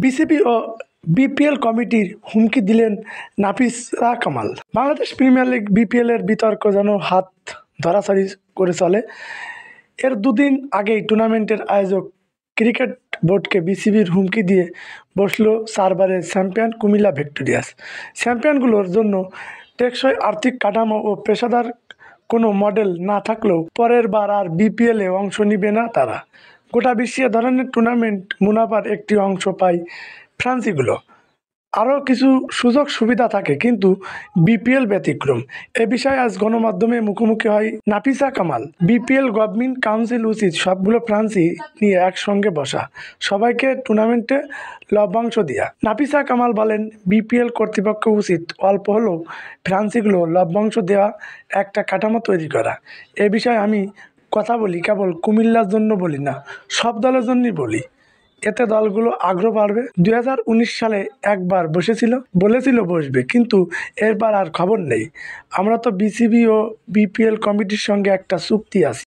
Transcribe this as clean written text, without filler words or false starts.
BCB ও BPL কমিটির হুমকি দিলেন Nafisa Kamal. Bangladesh premier league BPL এর বিতর্ক যেন হাত ধরাছড়ি করে চলে। এর দুদিন আগেই টুর্নামেন্টের আয়োজক ক্রিকেট বোর্ডকে বিসিবির হুমকি দিয়ে বসল 4বারের চ্যাম্পিয়ন কুমিল্লা ভিক্টোরিয়ান্স। চ্যাম্পিয়নগুলোর জন্য টেকসই আর্থিক কাঠামো ও পেশাদার কোনো মডেল না থাকলেও পরের বার আর বিপিএলে অংশ নিবে না তারা। গোটা বিশ্বে এ ধরনের টুর্নামেন্ট মুনাফার একটি অংশ পায় ফ্রান্সিগুলো। আরও কিছু সুযোগ সুবিধা থাকে, কিন্তু বিপিএল ব্যতিক্রম। এ বিষয়ে আজ গণমাধ্যমে মুখোমুখি হয় Nafisa Kamal. BPL governing council উচিত সবগুলো ফ্রান্সি নিয়ে একসঙ্গে বসা, সবাইকে টুর্নামেন্টে লভ্যাংশ দেওয়া। নাফিসা কামাল বলেন, বিপিএল কর্তৃপক্ষ উচিত অল্প হলেও ফ্রান্সিগুলো লভ্যাংশ দেওয়া, একটা কাঠামো তৈরি করা। এ বিষয়ে আমি কথা বলি কেবল কুমিল্লার জন্য বলি না, সব দলের জন্যই বলি। এতে দলগুলো আগ্রহ বাড়বে। 2019 সালে একবার বলেছিল বসবে, কিন্তু এরপর আর খবর নেই। আমরা তো বিসিবি ও বিপিএল কমিটির সঙ্গে একটা চুক্তি আছি।